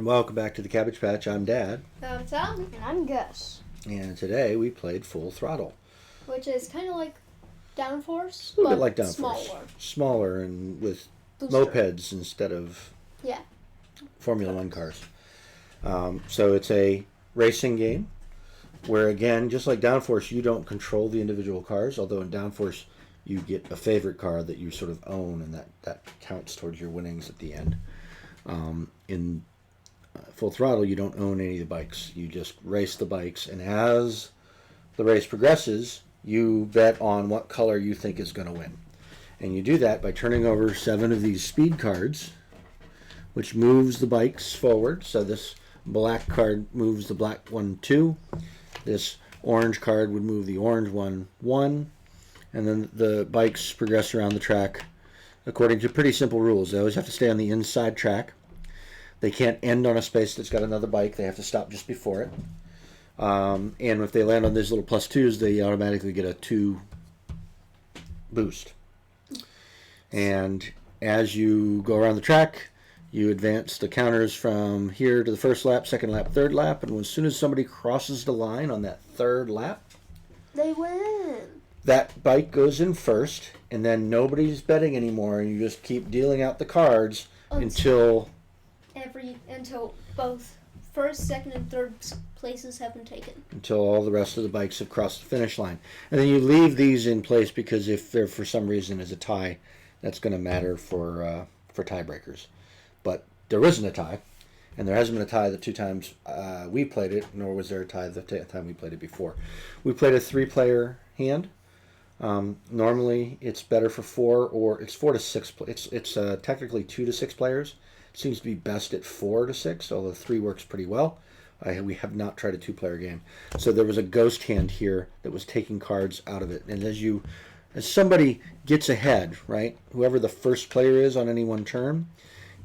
And welcome back to the Cabbage Patch. I'm Dad. I'm Tom. And I'm Gus. And today we played Full Throttle. Which is kind of like Downforce, A little but bit like Downforce. smaller. Smaller and with Booster. mopeds instead of Yeah. Formula One cars. So it's a racing game where, again, just like Downforce, you don't control the individual cars, although in Downforce you get a favorite car that you sort of own, and that counts towards your winnings at the end. In Full Throttle, you don't own any of the bikes. You just race the bikes, and as the race progresses, you bet on what color you think is going to win. And you do that by turning over 7 of these speed cards, which moves the bikes forward. So this black card moves the black one 2. This orange card would move the orange one 1. And then the bikes progress around the track according to pretty simple rules. They always have to stay on the inside track. They can't end on a space that's got another bike. They have to stop just before it. And if they land on these little +2s, they automatically get a 2 boost. And as you go around the track, you advance the counters from here to the first lap, second lap, third lap. And as soon as somebody crosses the line on that third lap, They win. that bike goes in first, and then nobody's betting anymore, and you just keep dealing out the cards until Both first, second, and third places have been taken. Until all the rest of the bikes have crossed the finish line. And then you leave these in place because if there for some reason is a tie, that's going to matter for tiebreakers. But there isn't a tie, and there hasn't been a tie the 2 times we played it, nor was there a tie the time we played it before. We played a 3-player hand. Normally it's better for 4, or it's 4 to 6. It's technically 2 to 6 players. It seems to be best at 4 to 6, although 3 works pretty well. We have not tried a 2-player game. So there was a ghost hand here that was taking cards out of it. And as somebody gets ahead, right, whoever the first player is on any one turn,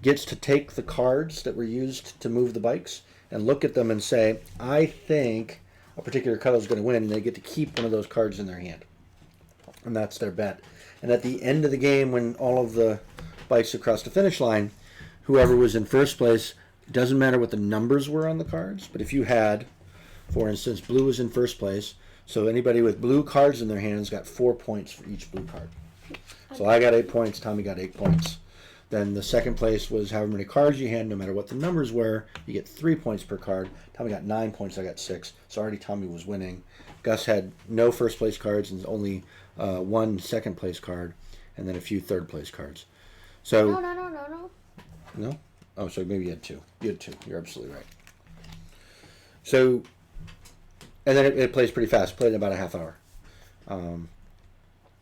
gets to take the cards that were used to move the bikes and look at them and say, I think a particular color is going to win, and they get to keep one of those cards in their hand. And that's their bet. And at the end of the game, when all of the bikes across the finish line, whoever was in first place, it doesn't matter what the numbers were on the cards, but if you had, for instance, blue was in first place, so anybody with blue cards in their hands got 4 points for each blue card. So I got 8 points, Tommy got 8 points. Then the second place was however many cards you had, no matter what the numbers were, you get 3 points per card. Tommy got 9 points, I got 6, so already Tommy was winning. Gus had no first place cards and only 1 second place card, and then a few third place cards. So no? Oh, so maybe you had 2. You had 2. You're absolutely right. So, and then it plays pretty fast. Played in about a half hour. And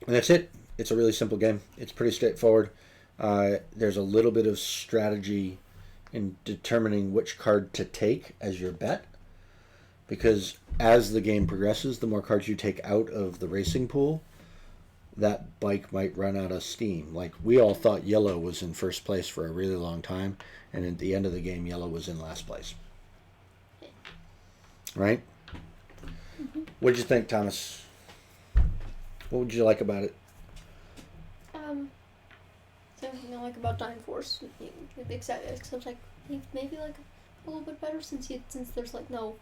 that's it. It's a really simple game. It's pretty straightforward. There's a little bit of strategy in determining which card to take as your bet. Because as the game progresses, the more cards you take out of the racing pool, that bike might run out of steam. Like, we all thought yellow was in first place for a really long time, and at the end of the game, yellow was in last place. Right? Mm-hmm. What did you think, Thomas? What would you like about it? Something I like about Downforce, except like maybe like a little bit better since there's like no.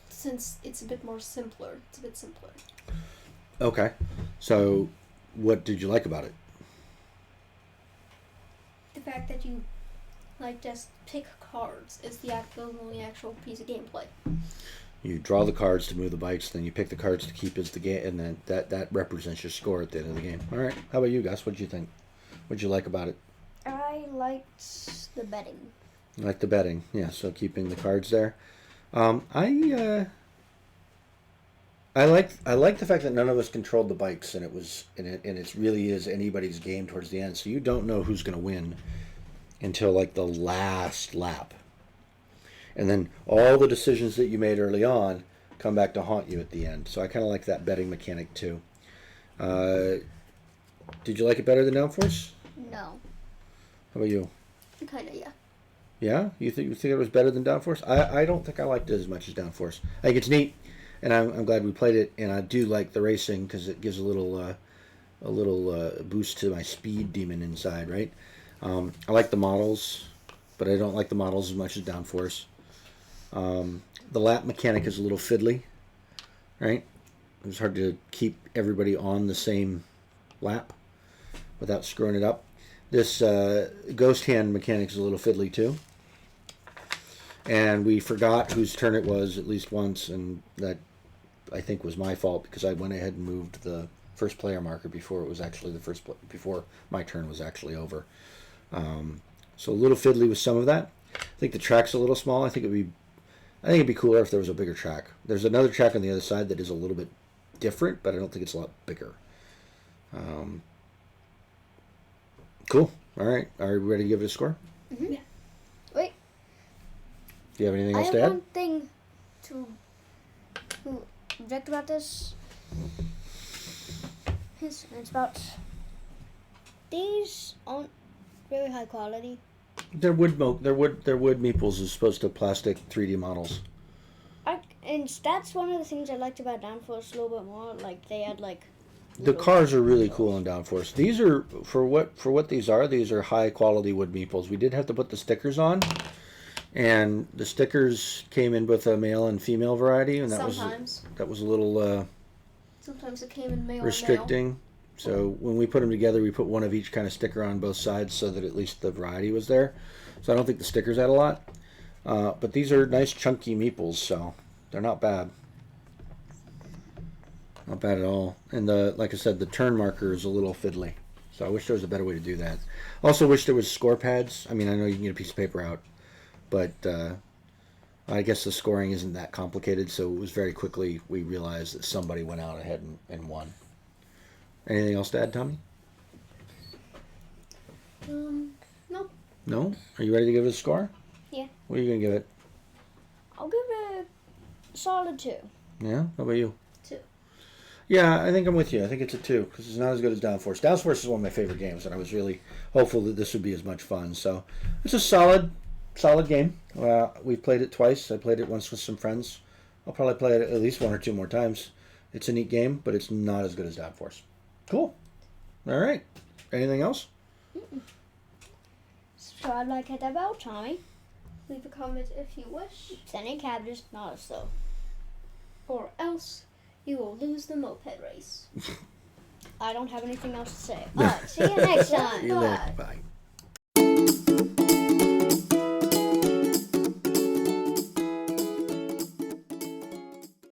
Since it's a bit more simpler. It's a bit simpler. Okay. So, what did you like about it? The fact that you just pick cards is the only actual piece of gameplay. You draw the cards to move the bikes, then you pick the cards to keep as the game, and then that represents your score at the end of the game. All right. How about you, Gus? What did you think? What did you like about it? I liked the betting. I like the betting. Yeah. So keeping the cards there. I like the fact that none of us controlled the bikes, and it really is anybody's game towards the end. So you don't know who's going to win until like the last lap, and then all the decisions that you made early on come back to haunt you at the end. So I kind of like that betting mechanic too. Did you like it better than Downforce? No. How about you? Kinda, yeah. Yeah, you think it was better than Downforce? I don't think I liked it as much as Downforce. I think it's neat, and I'm glad we played it. And I do like the racing because it gives a little boost to my speed demon inside. Right? I like the models, but I don't like the models as much as Downforce. The lap mechanic is a little fiddly, right? It was hard to keep everybody on the same lap without screwing it up. This ghost hand mechanic is a little fiddly too. And we forgot whose turn it was at least once, and that I think was my fault because I went ahead and moved the first player marker before it was actually before my turn was actually over. So a little fiddly with some of that. I think the track's a little small. I think it'd be cooler if there was a bigger track. There's another track on the other side that is a little bit different, but I don't think it's a lot bigger. Cool. All right. Are we ready to give it a score? Mm-hmm. Yeah. Wait. Do you have anything else I to have add? one thing to object about this. It's about these aren't very high quality. They're wood meeples as opposed to plastic 3D models. And that's one of the things I liked about Downforce a little bit more. Like they had like The cars are really cool in Downforce. These are for what these are. These are high quality wood meeples. We did have to put the stickers on, and the stickers came in both a male and female variety, and that was a little Sometimes it came in male. restricting. So when we put them together, we put one of each kind of sticker on both sides so that at least the variety was there. So I don't think the stickers add a lot, but these are nice chunky meeples, so they're not bad. Not bad at all. And like I said, the turn marker is a little fiddly. So I wish there was a better way to do that. Also wish there was score pads. I mean, I know you can get a piece of paper out, but I guess the scoring isn't that complicated. So it was very quickly we realized that somebody went out ahead and won. Anything else to add, Tommy? No. No? Are you ready to give it a score? Yeah. What are you going to give it? I'll give it a solid 2. Yeah? How about you? 2. Yeah, I think I'm with you. I think it's a 2 because it's not as good as Downforce. Downforce is one of my favorite games, and I was really hopeful that this would be as much fun. So it's a solid game. We've played it twice. I played it once with some friends. I'll probably play it at least 1 or 2 more times. It's a neat game, but it's not as good as Downforce. Cool. All right. Anything else? Subscribe, like, hit that bell, Tommy. Leave a comment if you wish, Send in cabbages, not us though. or else you will lose the moped race. I don't have anything else to say. Alright, see you next time. See you later. Bye.